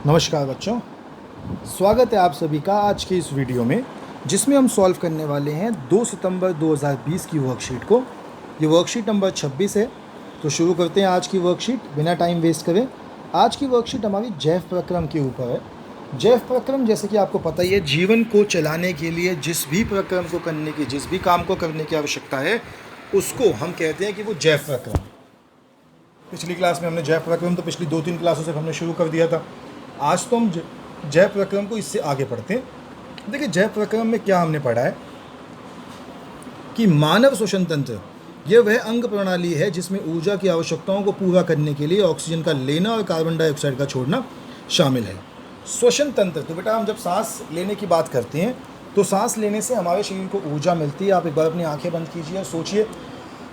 नमस्कार बच्चों, स्वागत है आप सभी का आज के इस वीडियो में, जिसमें हम सॉल्व करने वाले हैं 2 सितंबर 2020 की वर्कशीट को। ये वर्कशीट नंबर 26 है। तो शुरू करते हैं आज की वर्कशीट बिना टाइम वेस्ट करें। आज की वर्कशीट हमारी जैव प्रक्रम के ऊपर है। जैव प्रक्रम जैसे कि आपको पता ही है, जीवन को चलाने के लिए जिस भी प्रक्रम को करने की, जिस भी काम को करने की आवश्यकता है, उसको हम कहते हैं कि वो जैव प्रक्रम। पिछली क्लास में हमने जैव प्रक्रम तो पिछली 2-3 क्लासों से हमने शुरू कर दिया था। आज तो हम जैव प्रक्रम को इससे आगे पढ़ते हैं। देखिए, जैव प्रक्रम में क्या हमने पढ़ा है कि मानव श्वसन तंत्र यह वह अंग प्रणाली है जिसमें ऊर्जा की आवश्यकताओं को पूरा करने के लिए ऑक्सीजन का लेना और कार्बन डाइऑक्साइड का छोड़ना शामिल है। श्वसन तंत्र, तो बेटा हम जब सांस लेने की बात करते हैं तो सांस लेने से हमारे शरीर को ऊर्जा मिलती है। आप एक बार अपनी आंखें बंद कीजिए और सोचिए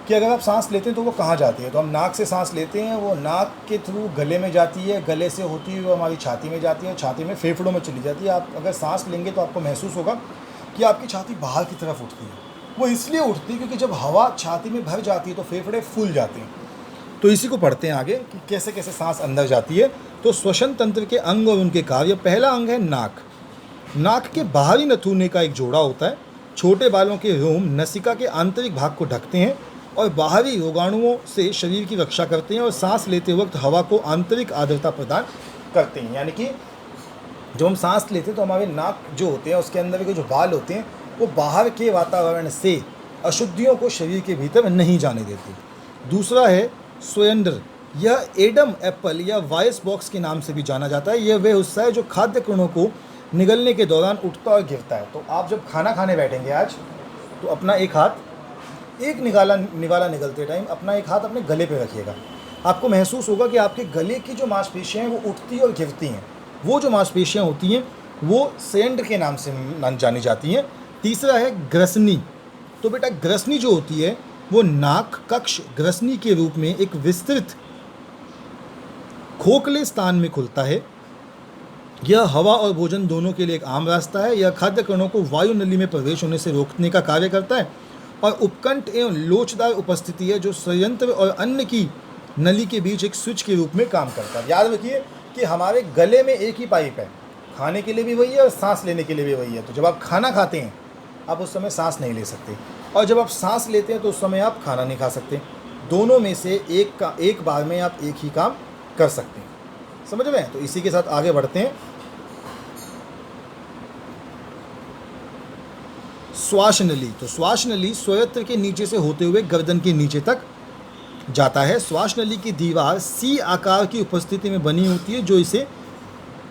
कि अगर आप सांस लेते हैं तो वो कहाँ जाती है। तो हम नाक से सांस लेते हैं, वो नाक के थ्रू गले में जाती है, गले से होती हुई हमारी छाती में जाती है, छाती में फेफड़ों में चली जाती है। आप अगर सांस लेंगे तो आपको महसूस होगा कि आपकी छाती बाहर की तरफ उठती है। वो इसलिए उठती है क्योंकि जब हवा छाती में भर जाती है तो फेफड़े फूल जाते हैं। तो इसी को पढ़ते हैं आगे कि कैसे कैसे सांस अंदर जाती है। तो श्वसन तंत्र के अंग और उनके कार्य। पहला अंग है नाक। नाक के बाहरी नथुने का एक जोड़ा होता है। छोटे बालों के रोम नसिका के आंतरिक भाग को ढकते हैं और बाहरी रोगाणुओं से शरीर की रक्षा करते हैं और सांस लेते वक्त हवा को आंतरिक आर्द्रता प्रदान करते हैं। यानी कि जब हम सांस लेते हैं तो हमारे नाक जो होते हैं उसके अंदर के जो बाल होते हैं वो बाहर के वातावरण से अशुद्धियों को शरीर के भीतर नहीं जाने देते। दूसरा है स्वयंद्र। यह एडम एप्पल या वॉइस बॉक्स के नाम से भी जाना जाता है। यह वह हिस्सा है जो खाद्य कणों को निगलने के दौरान उठता और गिरता है। तो आप जब खाना खाने बैठेंगे आज, तो अपना एक हाथ निवाला निगलते टाइम अपना एक हाथ अपने गले पे रखिएगा। आपको महसूस होगा कि आपके गले की जो मांसपेशियाँ हैं वो उठती और गिरती हैं। वो जो मांसपेशियाँ होती हैं वो सेंड के नाम से जानी जाती हैं। तीसरा है ग्रसनी। तो बेटा ग्रसनी जो होती है वो नाक कक्ष ग्रसनी के रूप में एक विस्तृत खोखले स्थान में खुलता है। यह हवा और भोजन दोनों के लिए एक आम रास्ता है। यह खाद्य कणों को वायु नली में प्रवेश होने से रोकने का कार्य करता है और उपकंठ एवं लोचदार उपस्थिति है जो संयंत्र और अन्न की नली के बीच एक स्विच के रूप में काम करता है। याद रखिए कि हमारे गले में एक ही पाइप है, खाने के लिए भी वही है और सांस लेने के लिए भी वही है। तो जब आप खाना खाते हैं आप उस समय सांस नहीं ले सकते, और जब आप सांस लेते हैं तो उस समय आप खाना नहीं खा सकते। दोनों में से एक बार में आप एक ही काम कर सकते हैं। समझ में? तो इसी के साथ आगे बढ़ते हैं। श्वास नली। तो श्वास नली स्वयंत्र के नीचे से होते हुए गर्दन के नीचे तक जाता है। श्वास नली की दीवार सी आकार की उपस्थिति में बनी होती है जो इसे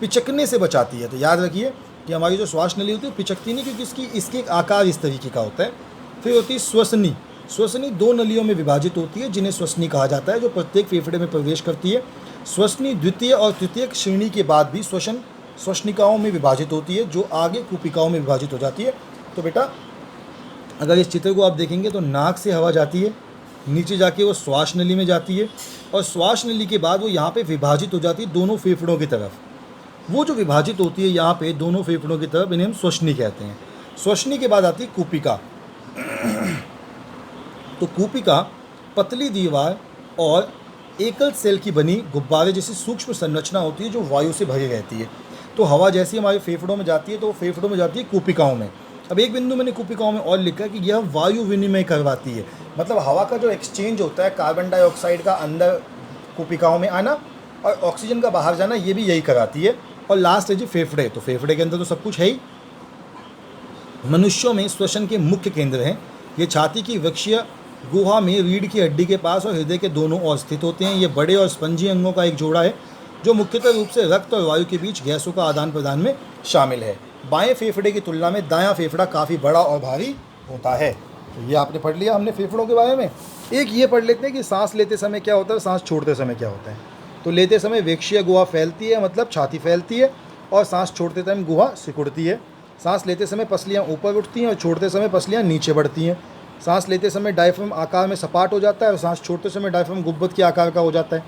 पिचकने से बचाती है। तो याद रखिए कि हमारी जो श्वास नली होती है पिचकती नहीं, क्योंकि इसके आकार इस तरीके का होता है। फिर होती है श्वसनी। श्वसनी 2 नलियों में विभाजित होती है जिन्हें श्वसनी कहा जाता है, जो प्रत्येक फेफड़े में प्रवेश करती है। श्वसनी द्वितीय और तृतीय श्रेणी के बाद भी श्वसनिकाओं में विभाजित होती है, जो आगे कूपिकाओं में विभाजित हो जाती है। तो बेटा अगर इस चित्र को आप देखेंगे तो नाक से हवा जाती है, नीचे जाके वो श्वास नली में जाती है, और श्वास नली के बाद वो यहाँ पे विभाजित हो जाती है दोनों फेफड़ों की तरफ। वो जो विभाजित होती है यहाँ पे दोनों फेफड़ों की तरफ, इन्हें हम श्वसनी कहते हैं। श्वसनी के बाद आती है कूपिका। तो कूपिका पतली दीवार और एकल सेल की बनी गुब्बारे जैसी सूक्ष्म संरचना होती है जो वायु से भरी रहती है। तो हवा जैसी हमारे फेफड़ों में जाती है तो फेफड़ों में जाती है कूपिकाओं में। अब एक बिंदु मैंने कूपिकाओं में और लिखा कि यह वायु विनिमय करवाती है। मतलब हवा का जो एक्सचेंज होता है, कार्बन डाइऑक्साइड का अंदर कूपिकाओं में आना और ऑक्सीजन का बाहर जाना, ये भी यही कराती है। और लास्ट है जी फेफड़े। तो फेफड़े के अंदर तो सब कुछ है ही। मनुष्यों में श्वसन के मुख्य केंद्र हैं। ये छाती की वृक्षीय गुहा में रीढ़ की हड्डी के पास और हृदय के दोनों ओर स्थित होते हैं। ये बड़े और स्पंजी अंगों का एक जोड़ा है जो मुख्यतः रूप से रक्त और वायु के बीच गैसों का आदान प्रदान में शामिल है। बाएं फेफड़े की तुलना में दायां फेफड़ा काफ़ी बड़ा और भारी होता है। तो ये आपने पढ़ लिया हमने फेफड़ों के बारे में। एक ये पढ़ लेते हैं कि सांस लेते समय क्या होता है, सांस छोड़ते समय क्या होता है। तो लेते समय वृक्षीय गुहा फैलती है, मतलब छाती फैलती है, और सांस छोड़ते समय गुहा सिकुड़ती है। सांस लेते समय पसलियाँ ऊपर उठती हैं और छोड़ते समय पसलियाँ नीचे बढ़ती हैं। सांस लेते समय डायफ्राम आकार में सपाट हो जाता है और सांस छोड़ते समय डायफ्राम गुब्बत के आकार का हो जाता है।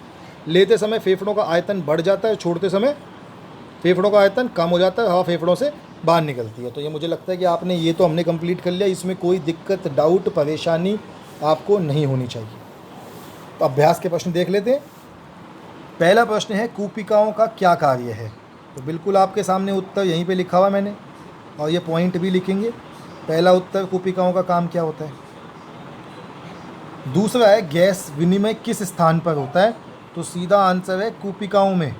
लेते समय फेफड़ों का आयतन बढ़ जाता है, छोड़ते समय फेफड़ों का आयतन कम हो जाता है, हवा फेफड़ों से बाहर निकलती है। तो ये मुझे लगता है कि आपने ये तो हमने कंप्लीट कर लिया। इसमें कोई दिक्कत, डाउट, परेशानी आपको नहीं होनी चाहिए। तो अभ्यास के प्रश्न देख लेते हैं। पहला प्रश्न है कूपिकाओं का क्या कार्य है। तो बिल्कुल आपके सामने उत्तर यहीं पे लिखा हुआ मैंने, और ये पॉइंट भी लिखेंगे। पहला उत्तर कूपिकाओं का काम क्या होता है। दूसरा है गैस विनिमय किस स्थान पर होता है, तो सीधा आंसर है कूपिकाओं में।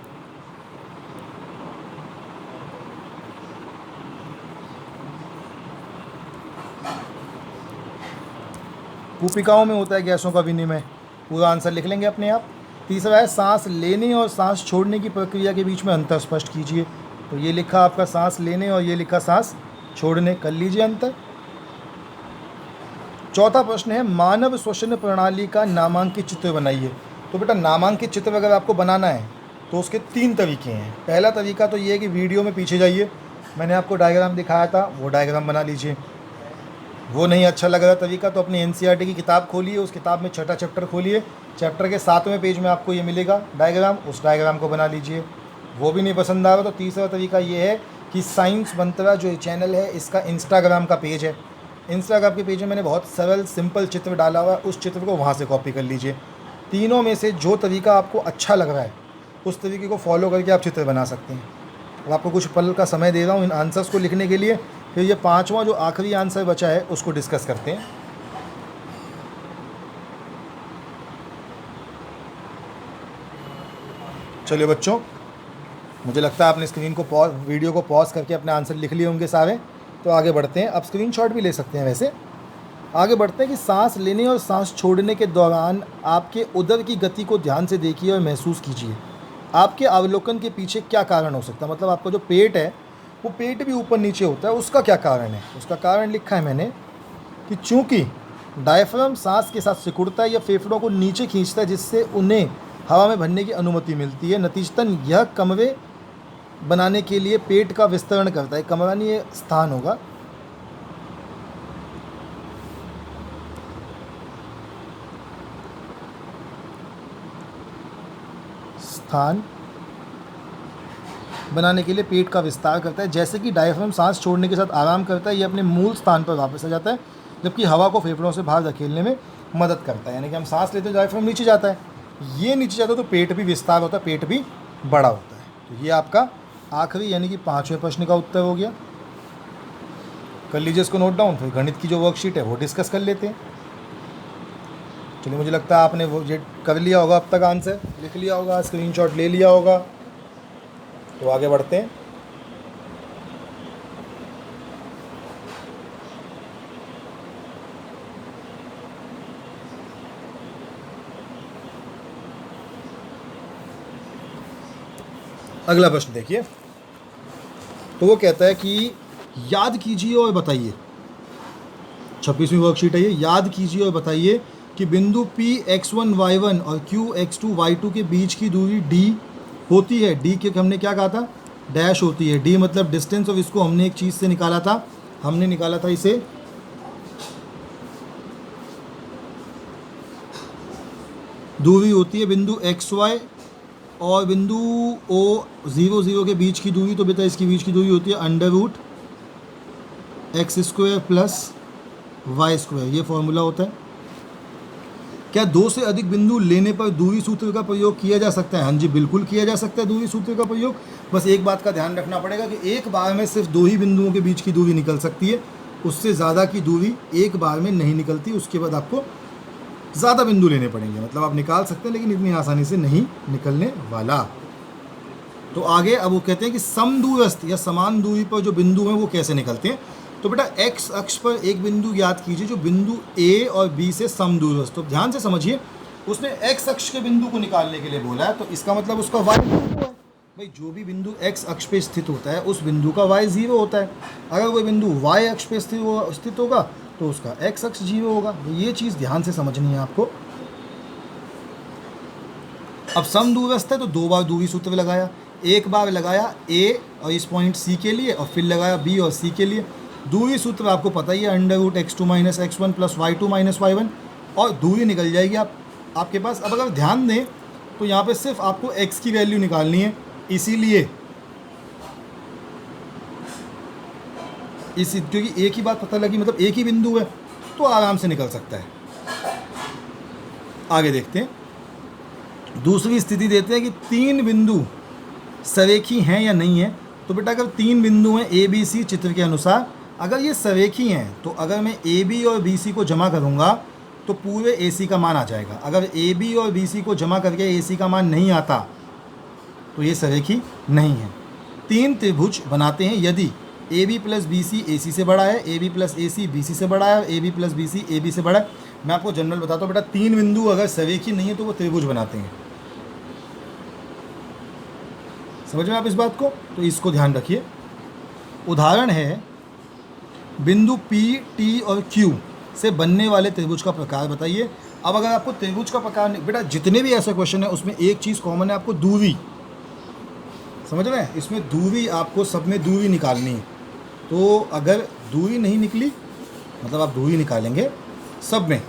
कूपिकाओं में होता है गैसों का विनिमय, पूरा आंसर लिख लेंगे अपने आप। तीसरा है सांस लेने और सांस छोड़ने की प्रक्रिया के बीच में अंतर स्पष्ट कीजिए, तो ये लिखा आपका सांस लेने और ये लिखा सांस छोड़ने, कर लीजिए अंतर। चौथा प्रश्न है मानव श्वसन प्रणाली का नामांकित चित्र बनाइए। तो बेटा नामांकित चित्र अगर आपको बनाना है तो उसके 3 तरीके हैं। पहला तरीका तो ये है कि वीडियो में पीछे जाइए, मैंने आपको डायग्राम दिखाया था, वो डायग्राम बना लीजिए। वो नहीं अच्छा लग रहा तरीका तो अपनी NCERT की किताब खोलिए, उस किताब में छठा चैप्टर खोलिए, चैप्टर के 7वें पेज में आपको ये मिलेगा डायग्राम, उस डायग्राम को बना लीजिए। वो भी नहीं पसंद आ रहा तो तीसरा तरीका ये है कि साइंस मंत्रा जो चैनल है इसका इंस्टाग्राम का पेज है, इंस्टाग्राम के पेज में मैंने बहुत सरल सिंपल चित्र डाला हुआ है, उस चित्र को वहाँ से कॉपी कर लीजिए। तीनों में से जो तरीका आपको अच्छा लग रहा है उस तरीके को फॉलो करके आप चित्र बना सकते हैं। अब आपको कुछ पल का समय दे रहा हूँ इन आंसर्स को लिखने के लिए, फिर ये 5वां जो आखिरी आंसर बचा है उसको डिस्कस करते हैं। चलिए बच्चों, मुझे लगता है आपने स्क्रीन को वीडियो को पॉज करके अपने आंसर लिख लिए होंगे सारे, तो आगे बढ़ते हैं। अब स्क्रीनशॉट भी ले सकते हैं। वैसे आगे बढ़ते हैं कि सांस लेने और सांस छोड़ने के दौरान आपके उदर की गति को ध्यान से देखिए और महसूस कीजिए। आपके अवलोकन के पीछे क्या कारण हो सकता है, मतलब आपका जो पेट है वो पेट भी ऊपर नीचे होता है, उसका क्या कारण है। उसका कारण लिखा है मैंने कि चूँकि डायफ्राम सांस के साथ सिकुड़ता है या फेफड़ों को नीचे खींचता है जिससे उन्हें हवा में भरने की अनुमति मिलती है, नतीजतन यह कमरे बनाने के लिए पेट का विस्तरण करता है। कमरा नहीं, ये स्थान होगा। स्थान बनाने के लिए पेट का विस्तार करता है। जैसे कि डायफ्राम सांस छोड़ने के साथ आराम करता है, ये अपने मूल स्थान पर वापस आ जाता है, जबकि हवा को फेफड़ों से बाहर धकेलने में मदद करता है। यानी कि हम सांस लेते हैं डायफ्राम नीचे जाता है, ये नीचे जाता है तो पेट भी विस्तार होता है, पेट भी बड़ा होता है। तो ये आपका आखिरी यानी कि 5वें प्रश्न का उत्तर हो गया। कर लीजिए इसको नोट डाउन, फिर गणित की जो वर्कशीट है वो डिस्कस कर लेते हैं। चलिए, मुझे लगता है आपने वो ये कर लिया होगा, अब तक आंसर लिख लिया होगा, स्क्रीनशॉट ले लिया होगा। तो आगे बढ़ते हैं। अगला प्रश्न देखिए, तो वो कहता है कि याद कीजिए और बताइए, 26वीं वर्कशीट है ये, याद कीजिए और बताइए कि बिंदु P x1 y1 और Q x2 y2 के बीच की दूरी d होती है। d के हमने क्या कहा था, डैश होती है। d मतलब डिस्टेंस, और इसको हमने एक चीज़ से निकाला था, हमने निकाला था इसे दूरी होती है बिंदु xy और बिंदु O 0 0 के बीच की दूरी, तो बेटा इसकी बीच की दूरी होती है √x² प्लस y², ये फॉर्मूला होता है। क्या 2 से अधिक बिंदु लेने पर दूरी सूत्र का प्रयोग किया जा सकता है? हाँ जी, बिल्कुल किया जा सकता है दूरी सूत्र का प्रयोग। बस एक बात का ध्यान रखना पड़ेगा कि एक बार में सिर्फ 2 ही बिंदुओं के बीच की दूरी निकल सकती है, उससे ज़्यादा की दूरी एक बार में नहीं निकलती। उसके बाद आपको ज़्यादा बिंदु लेने पड़ेंगे, मतलब आप निकाल सकते हैं लेकिन इतनी आसानी से नहीं निकलने वाला। तो आगे अब वो कहते हैं कि समदूरस्थ या समान दूरी पर जो बिंदु हैं वो कैसे निकलते हैं। तो बेटा एक्स अक्ष पर एक बिंदु याद कीजिए जो बिंदु A और B से समदूरस्थ। तो ध्यान से समझिए, उसने एक्स अक्ष के बिंदु को निकालने के लिए बोला है, तो इसका मतलब उसका y 0 है। भाई जो भी बिंदु एक्स अक्ष पे स्थित होता है उस बिंदु का y 0 होता है। अगर कोई बिंदु y अक्ष पे स्थित होगा तो उसका x अक्ष 0 होगा। ये चीज़ ध्यान से समझनी है आपको। अब समदूरस्थ है तो 2 बार दूरी सूत्र लगाया, एक बार लगाया A और इस पॉइंट C के लिए, और फिर लगाया B और C के लिए। दूरी सूत्र आपको पता ही है, √x2 - x1 plus y2 - y1, और दूरी निकल जाएगी आपके पास। अब अगर ध्यान दें तो यहाँ पे सिर्फ आपको x की वैल्यू निकालनी है, इसीलिए क्योंकि एक ही बात पता लगी, मतलब एक ही बिंदु है तो आराम से निकल सकता है। आगे देखते हैं, दूसरी स्थिति देते हैं कि 3 बिंदु सरेखी हैं या नहीं है। तो बेटा अगर 3 बिंदु हैं ए बी सी चित्र के अनुसार, अगर ये सरेखी हैं तो अगर मैं ए बी और बी सी को जमा करूँगा तो पूरे ए सी का मान आ जाएगा। अगर ए बी और बी सी को जमा करके ए सी का मान नहीं आता तो ये सरेखी नहीं है। 3 त्रिभुज बनाते हैं यदि A B plus B C A C से बड़ा है, A B plus A C B C से बड़ा है, A B plus B C A B से बड़ा है। मैं आपको जनरल बताता हूँ बेटा, 3 बिंदु अगर सरेखी नहीं है तो वो त्रिभुज बनाते हैं। समझ में आप इस बात को? तो इसको ध्यान रखिए। उदाहरण है बिंदु P, T और Q से बनने वाले त्रिभुज का प्रकार बताइए। अब अगर आपको त्रिभुज का प्रकार, बेटा जितने भी ऐसे क्वेश्चन है उसमें एक चीज़ कॉमन है, आपको दूरी, समझ रहे हैं, इसमें दूरी आपको सब में दूरी निकालनी है। तो अगर दूरी नहीं निकली मतलब आप दूरी निकालेंगे सब में।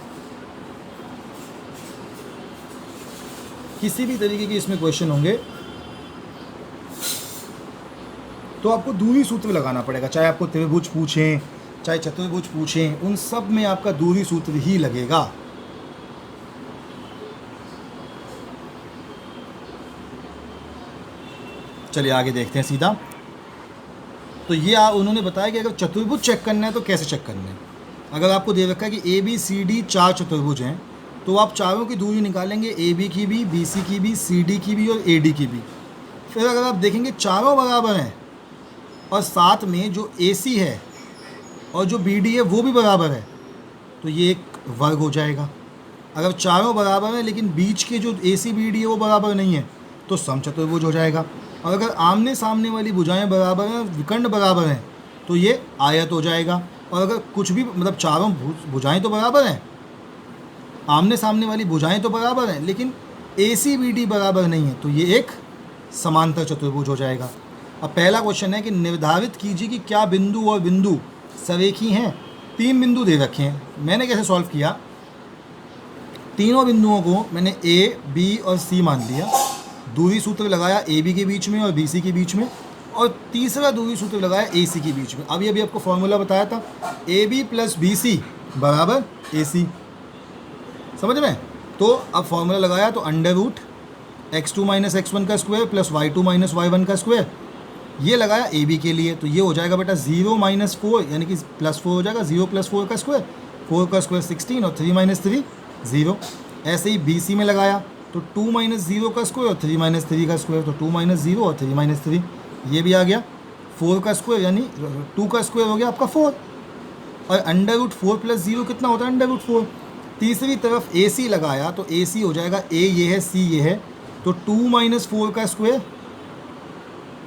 किसी भी तरीके के इसमें क्वेश्चन होंगे तो आपको दूरी सूत्र लगाना पड़ेगा, चाहे आपको त्रिभुज पूछें चाहे चतुर्भुज पूछें, उन सब में आपका दूरी सूत्र ही लगेगा। चलिए आगे देखते हैं सीधा। तो ये उन्होंने बताया कि अगर चतुर्भुज चेक करना है तो कैसे चेक करना है। अगर आपको दे रखा है कि ए बी सी डी 4 चतुर्भुज हैं तो आप चारों की दूरी निकालेंगे, ए बी की भी, बी सी की भी, सी डी की भी और ए डी की भी। फिर अगर आप देखेंगे चारों बराबर हैं और साथ में जो ए सी है और जो बी डी है वो भी बराबर है तो ये एक वर्ग हो जाएगा। अगर चारों बराबर हैं लेकिन बीच के जो ए सी बी डी है वो बराबर नहीं है तो समचतुर्भुज हो जाएगा। और अगर आमने सामने वाली भुजाएं बराबर हैं, विकर्ण बराबर हैं तो ये आयत हो जाएगा। और अगर कुछ भी मतलब चारों भुजाएं तो बराबर हैं, आमने सामने वाली भुजाएं तो बराबर हैं लेकिन ए सी बी डी बराबर नहीं है तो ये एक समांतर चतुर्भुज हो जाएगा। अब पहला क्वेश्चन है कि निर्धारित कीजिए कि क्या बिंदु और बिंदु सरेखी हैं। 3 बिंदु दे रखे हैं। मैंने कैसे सॉल्व किया, तीनों बिंदुओं को मैंने ए बी और सी मान लिया, दूरी सूत्र लगाया ए बी के बीच में और बी सी के बीच में, और तीसरा दूरी सूत्र लगाया ए सी के बीच में। अभी आपको फॉर्मूला बताया था, A B plus B C बराबर ए सी, समझ में। तो अब फॉर्मूला लगाया तो under root x2 minus x1 का square plus y2 minus y1 का स्क्वायर, ये लगाया ए बी के लिए तो ये हो जाएगा बेटा 0 माइनस 4 यानी कि +4 हो जाएगा। 0 + 4 का स्क्वायर, 4 का स्क्वायर 16 और 3 माइनस 3 0। ऐसे ही बी सी में लगाया तो 2 माइनस 0 का स्क्वायर और 3 माइनस 3 का स्क्वायर, तो 2 माइनस 0 और 3 माइनस 3, ये भी आ गया। 4 का स्क्वायर यानी 2 का स्क्वायर हो गया आपका 4, और अंडर रूट 4 + 0 कितना होता है अंडर रूट 4। तीसरी तरफ ए सी लगाया तो ए सी हो जाएगा, ए ये है सी ये है, तो 2 माइनस 4 का स्क्वायर,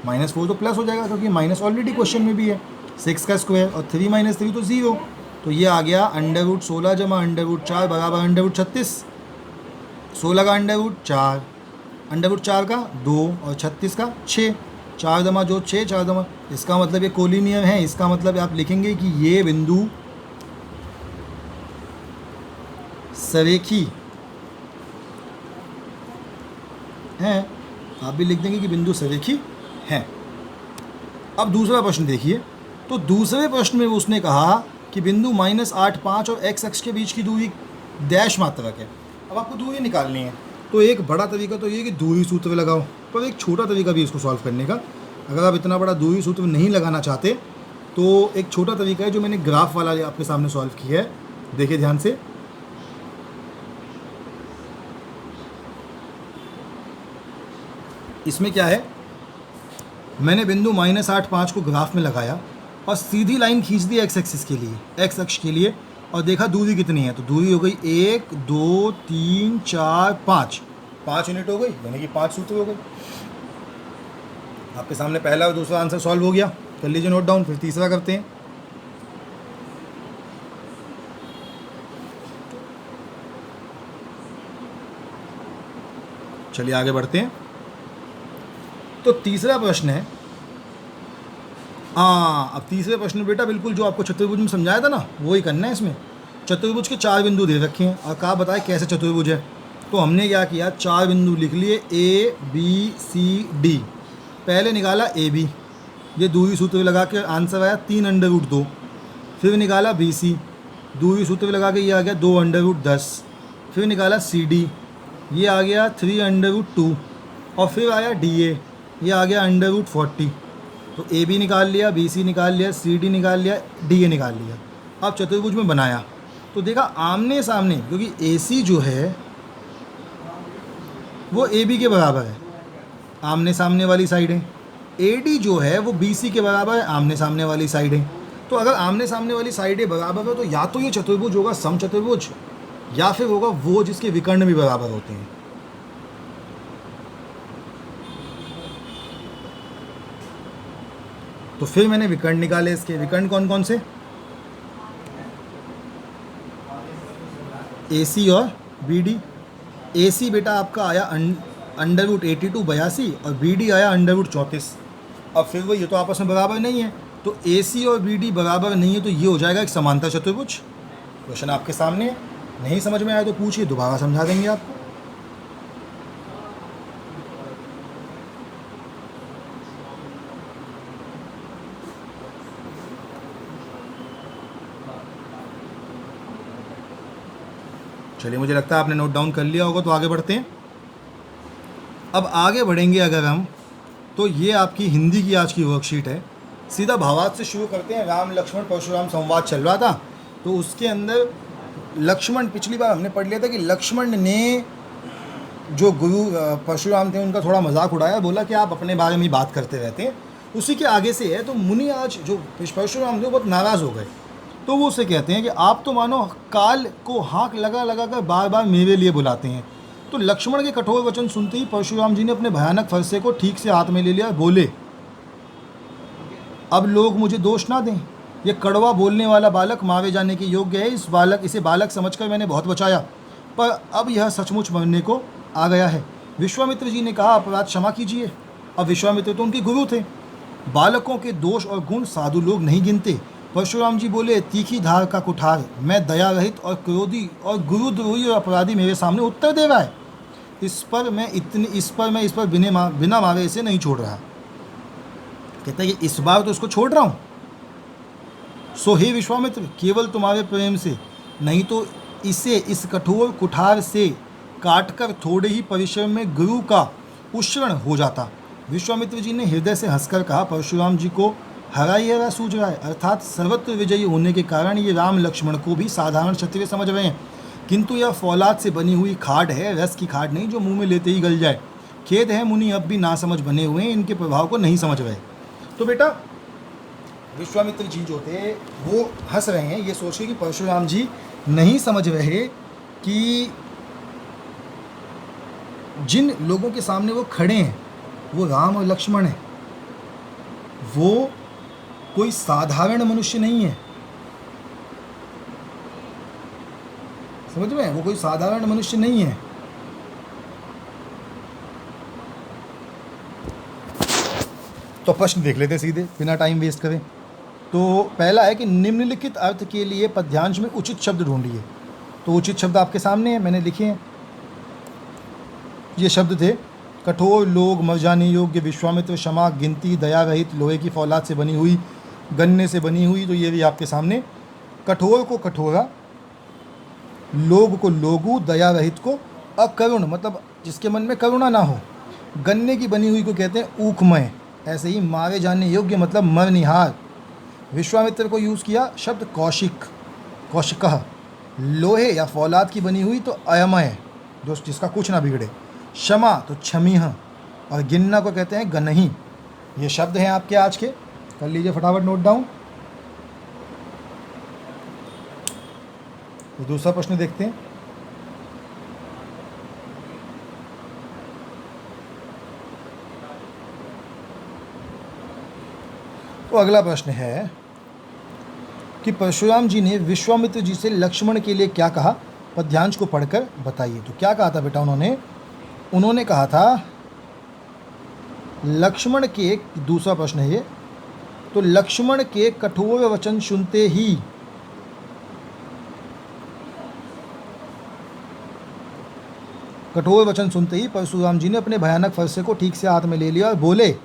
माइनस 4 तो प्लस हो जाएगा क्योंकि माइनस ऑलरेडी क्वेश्चन में भी है, 6 का स्क्वायर और 3 माइनस 3 तो 0, तो ये आ गया अंडर रूट 16 जमा अंडर रूट 4 बराबर अंडर रूट 36। 16 का अंडर रूट 4, अंडर रूट 4 का 2 और 36 का 6, 4 जमा जो 6, 4 जमा, इसका मतलब ये कोलिनियर है। इसका मतलब आप लिखेंगे कि ये बिंदु सरेखी हैं, आप भी लिख देंगे कि बिंदु सरेखी हैं। अब दूसरा प्रश्न देखिए, तो दूसरे प्रश्न में उसने कहा कि बिंदु -8, 5 और x अक्ष के बीच की दूरी डैश मात्रक है। अब आपको दूरी निकालनी है तो एक बड़ा तरीका तो ये है कि दूरी सूत्र लगाओ, पर एक छोटा तरीका भी इसको सॉल्व करने का। अगर आप इतना बड़ा दूरी सूत्र नहीं लगाना चाहते तो एक छोटा तरीका है जो मैंने ग्राफ वाला आपके सामने सॉल्व किया है, देखिए ध्यान से। इसमें क्या है, मैंने बिंदु -8, 5 को ग्राफ में लगाया और सीधी लाइन खींच दी x एक्सिस के लिए, x अक्ष के लिए, और देखा दूरी कितनी है। तो दूरी हो गई 1 2 3 4 5, 5 यूनिट हो गई, यानी कि 5 सूत्र हो गए। आपके सामने पहला और दूसरा आंसर सॉल्व हो गया, कर लीजिए नोट डाउन। फिर तीसरा करते हैं। चलिए आगे बढ़ते हैं। तो तीसरा प्रश्न है, अब तीसरे प्रश्न में बेटा बिल्कुल जो आपको चतुर्भुज में समझाया था ना वही करना है। इसमें चतुर्भुज के 4 बिंदु दे रखे हैं और कहा बताए कैसे चतुर्भुज है। तो हमने क्या किया, 4 बिंदु लिख लिए ए बी सी डी। पहले निकाला ए बी, ये दूरी सूत्र लगा के आंसर आया 3 अंडर रूट 2। फिर निकाला बी सी, दूरी सूत्र लगा के ये आ गया 2 अंडर रूट 10। फिर निकाला सी डी, ये आ गया 3 अंडर रूट 2। और फिर आया डी ए, ये आ गया √40। तो ए बी निकाल लिया, बी सी निकाल लिया, सी डी निकाल लिया, डी ए निकाल लिया। अब चतुर्भुज में बनाया तो देखा आमने सामने, क्योंकि ए सी जो है वो ए बी के बराबर है, आमने सामने वाली साइड है। ए डी जो है वो बी सी के बराबर है, आमने सामने वाली साइड है। तो अगर आमने सामने वाली साइडें बराबर है तो या तो ये चतुर्भुज होगा समचतुर्भुज, या फिर होगा वो जिसके विकर्ण भी बराबर होते हैं। तो फिर मैंने विकर्ण निकाले। इसके विकर्ण कौन कौन से? ए सी और बी डी। ए सी बेटा आपका आया √82 82 और बी डी आया √34। अब फिर वो ये तो आपस में बराबर नहीं है, तो ए सी और बी डी बराबर नहीं है, तो ये हो जाएगा एक समांतर चतुर्भुज। क्वेश्चन आपके सामने है, नहीं समझ में आया तो पूछिए, दोबारा समझा देंगे आपको। चलिए, मुझे लगता है आपने नोट डाउन कर लिया होगा, तो आगे बढ़ते हैं। अब आगे बढ़ेंगे अगर हम, तो ये आपकी हिंदी की आज की वर्कशीट है। सीधा भावार्थ से शुरू करते हैं। राम लक्ष्मण परशुराम संवाद चल रहा था, तो उसके अंदर लक्ष्मण, पिछली बार हमने पढ़ लिया था कि लक्ष्मण ने जो गुरु परशुराम थे उनका थोड़ा मजाक उड़ाया, बोला कि आप अपने बारे में ही बात करते रहते हैं। उसी के आगे से है, तो मुनि आज जो परशुराम थे वो बहुत नाराज़ हो गए। तो वो उसे कहते हैं कि आप तो मानो काल को हाँक लगा लगा कर बार बार मेरे लिए बुलाते हैं। तो लक्ष्मण के कठोर वचन सुनते ही परशुराम जी ने अपने भयानक फरसे को ठीक से हाथ में ले लिया, बोले अब लोग मुझे दोष ना दें, ये कड़वा बोलने वाला बालक मारे जाने के योग्य है। इसे बालक समझकर मैंने बहुत बचाया, पर अब यह सचमुच मरने को आ गया है। विश्वामित्र जी ने कहा अपराध क्षमा कीजिए। अब विश्वामित्र तो उनके गुरु थे। बालकों के दोष और गुण साधु लोग नहीं गिनते। परशुराम जी बोले तीखी धार का कुठार, मैं दया रहित और क्रोधी और गुरुद्रोही और अपराधी मेरे सामने उत्तर दे रहा है। इस पर मैं बिना मारे इसे नहीं छोड़ रहा। कहता है कि इस बार तो इसको छोड़ रहा हूँ। सो हे विश्वामित्र, केवल तुम्हारे प्रेम से, नहीं तो इसे इस कठोर कुठार से काटकर थोड़े ही परिश्रम में गुरु का उष्ण हो जाता। विश्वामित्र जी ने हृदय से हंसकर कहा परशुराम जी को हरा ही हरा सूझ रहा है, अर्थात सर्वत्र विजयी होने के कारण ये राम लक्ष्मण को भी साधारण क्षत्रिय समझ रहे हैं, किंतु यह फौलाद से बनी हुई खाड है, रस की खाड नहीं जो मुंह में लेते ही गल जाए। खेद है मुनि अब भी नासमझ बने हुए हैं, इनके प्रभाव को नहीं समझ रहे। तो बेटा विश्वामित्र जी जो थे वो हंस रहे हैं ये सोच के कि परशुराम जी नहीं समझ रहे कि जिन लोगों के सामने वो खड़े हैं वो राम और लक्ष्मण हैं, वो कोई साधारण मनुष्य नहीं है। समझ में? वो कोई साधारण मनुष्य नहीं है। तो प्रश्न देख लेते सीधे बिना टाइम वेस्ट करें। तो पहला है कि निम्नलिखित अर्थ के लिए पद्यांश में उचित शब्द ढूंढिए। तो उचित शब्द आपके सामने है, मैंने लिखे हैं। ये शब्द थे कठोर, लोग, मर जाने योग्य, विश्वामित्र, क्षमा, गिनती, दया रहित, लोहे की फौलाद से बनी हुई, गन्ने से बनी हुई। तो ये भी आपके सामने। कठोर को कठोरा, लोग को लोगु, दया रहित को अकरुण, मतलब जिसके मन में करुणा ना हो। गन्ने की बनी हुई को कहते हैं ऊखमय। ऐसे ही मारे जाने योग्य मतलब मरनिहार। विश्वामित्र को यूज़ किया शब्द कौशिक, कौशिकः। लोहे या फौलाद की बनी हुई तो अयमय, जो जिसका कुछ ना बिगड़े। क्षमा तो क्षमीह, और गिनना को कहते हैं गनही। ये शब्द हैं आपके आज के, कर लीजिए फटाफट नोट डाउन। तो दूसरा प्रश्न देखते हैं। तो अगला प्रश्न है कि परशुराम जी ने विश्वामित्र जी से लक्ष्मण के लिए क्या कहा, पद्यांश को पढ़कर बताइए। तो क्या कहा था बेटा उन्होंने कहा था लक्ष्मण के, दूसरा प्रश्न है ये, तो लक्ष्मण के कठोर वचन सुनते ही परशुराम जी ने अपने भयानक फरसे को ठीक से हाथ में ले लिया और बोले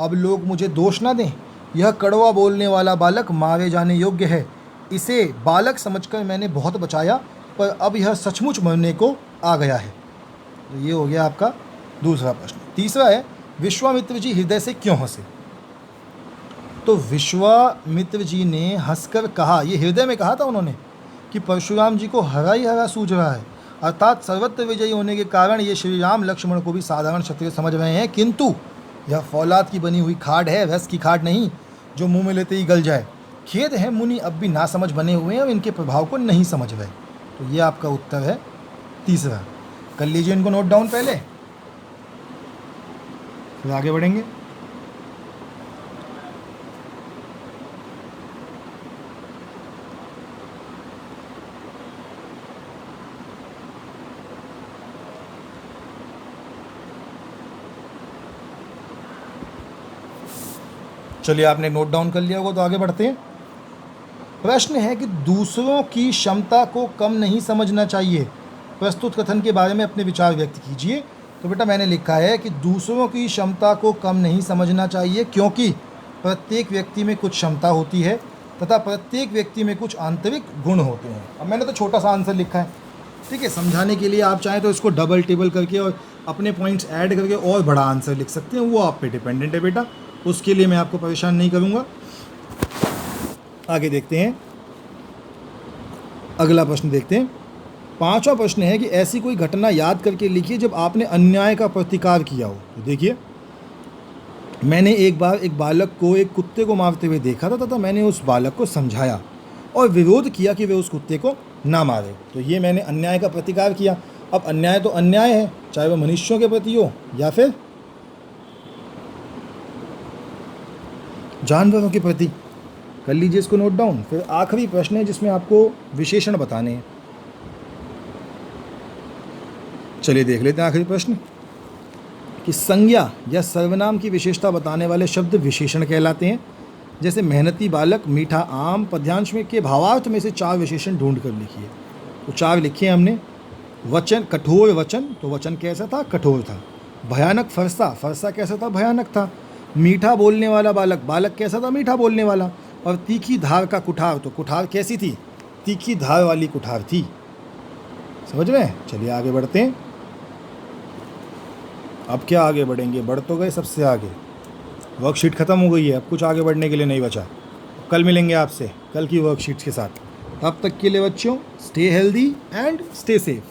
अब लोग मुझे दोष ना दें, यह कड़वा बोलने वाला बालक मारे जाने योग्य है। इसे बालक समझकर मैंने बहुत बचाया, पर अब यह सचमुच मरने को आ गया है। तो ये हो गया आपका दूसरा प्रश्न। तीसरा है विश्वामित्र जी हृदय से क्यों हंसे? तो विश्वामित्र जी ने हंसकर कहा, ये हृदय में कहा था उन्होंने, कि परशुराम जी को हरा ही हरा सूझ रहा है, अर्थात सर्वत्र विजयी होने के कारण ये श्री राम लक्ष्मण को भी साधारण क्षत्रिय समझ रहे हैं, किंतु यह फौलाद की बनी हुई खाड है, रस की खाड नहीं जो मुंह में लेते ही गल जाए। खेद है मुनि अब भी नासमझ बने हुए हैं और इनके प्रभाव को नहीं समझ रहे। तो ये आपका उत्तर है तीसरा। कर लीजिए इनको नोट डाउन पहले, फिर आगे बढ़ेंगे। चलिए आपने नोट डाउन कर लिया होगा तो आगे बढ़ते हैं। प्रश्न है कि दूसरों की क्षमता को कम नहीं समझना चाहिए, प्रस्तुत कथन के बारे में अपने विचार व्यक्त कीजिए। तो बेटा मैंने लिखा है कि दूसरों की क्षमता को कम नहीं समझना चाहिए क्योंकि प्रत्येक व्यक्ति में कुछ क्षमता होती है तथा प्रत्येक व्यक्ति में कुछ आंतरिक गुण होते हैं। अब मैंने तो छोटा सा आंसर लिखा है, ठीक है। समझाने के लिए आप चाहें तो इसको डबल टेबल करके और अपने पॉइंट्स ऐड करके और बड़ा आंसर लिख सकते हैं, वो आप पे डिपेंडेंट है बेटा, उसके लिए मैं आपको परेशान नहीं करूँगा। आगे देखते हैं, अगला प्रश्न देखते हैं। पांचवा प्रश्न है कि ऐसी कोई घटना याद करके लिखिए जब आपने अन्याय का प्रतिकार किया हो। तो देखिए, मैंने एक बार एक बालक को एक कुत्ते को मारते हुए देखा था तथा मैंने उस बालक को समझाया और विरोध किया कि वे उस कुत्ते को ना मारे। तो ये मैंने अन्याय का प्रतिकार किया। अब अन्याय तो अन्याय है, चाहे वह मनुष्यों के प्रति हो या फिर जानवरों के प्रति। कर लीजिए इसको नोट डाउन। फिर आखिरी प्रश्न है जिसमें आपको विशेषण बताने हैं। चलिए देख लेते हैं आखिरी प्रश्न कि संज्ञा या सर्वनाम की विशेषता बताने वाले शब्द विशेषण कहलाते हैं। जैसे मेहनती बालक, मीठा आम। पद्यांश में के भावार्थ में से 4 विशेषण ढूंढ कर लिखिए। तो 4 लिखे हमने। वचन, कठोर वचन, तो वचन कैसा था? कठोर था। भयानक फरसा, फरसा कैसा था? भयानक था। मीठा बोलने वाला बालक, बालक कैसा था? मीठा बोलने वाला। और तीखी धार का कुठार, तो कुठार कैसी थी? तीखी धार वाली कुठार थी। समझ में? चलिए आगे बढ़ते हैं। अब क्या आगे बढ़ेंगे? बढ़ तो गए सबसे आगे, वर्कशीट ख़त्म हो गई है, अब कुछ आगे बढ़ने के लिए नहीं बचा। कल मिलेंगे आपसे कल की वर्कशीट्स के साथ। तब तक के लिए बच्चों, stay healthy and stay safe.